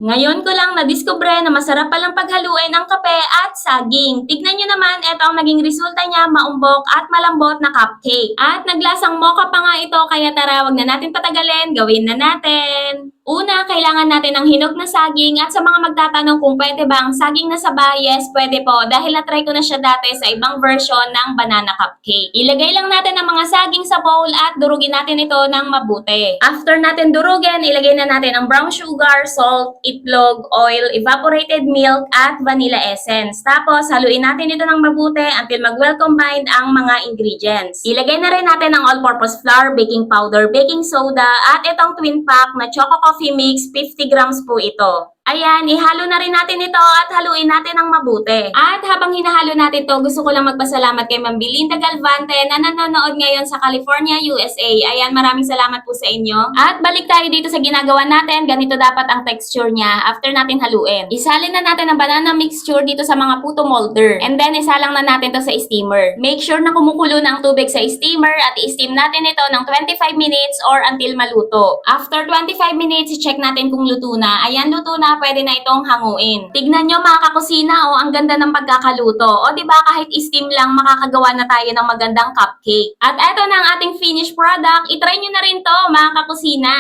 Ngayon ko lang nadiskubre na masarap palang paghaluin ang kape at saging. Tignan nyo naman, ito ang naging resulta niya, maumbok at malambot na cupcake. At naglasang mocha pa nga ito, kaya tara, wag na natin patagalin, gawin na natin. Una, kailangan natin ng hinog na saging at sa mga magtatanong kung pwede ba ang saging na saba, yes, pwede po dahil na-try ko na siya dati sa ibang version ng banana cupcake. Ilagay lang natin ang mga saging sa bowl at durugin natin ito ng mabuti. After natin durugin, ilagay na natin ang brown sugar, salt, itlog, oil, evaporated milk, at vanilla essence. Tapos, haluin natin ito ng mabuti until mag-well combined ang mga ingredients. Ilagay na rin natin ang all-purpose flour, baking powder, baking soda, at itong twin pack na choco coffee mix, 50 grams po ito. Ayan, ihalo na rin natin ito at haluin natin ng mabuti. At habang hinahalo natin to, gusto ko lang magpasalamat kay Ma'am Belinda Galvante na nanonood ngayon sa California, USA. Ayan, maraming salamat po sa inyo. At balik tayo dito sa ginagawa natin. Ganito dapat ang texture niya after natin haluin. Isalin na natin ang banana mixture dito sa mga puto molder. And then, isalang na natin to sa steamer. Make sure na kumukulo na ang tubig sa steamer at i-steam natin ito ng 25 minutes or until maluto. After 25 minutes, i-check natin kung luto na. Ayan, luto na. Pwede na itong hanguin. Tignan nyo mga kakusina, ang ganda ng pagkakaluto. O diba kahit steam lang, makakagawa na tayo ng magandang cupcake. At eto na ang ating finished product. I-try nyo na rin to mga kakusina.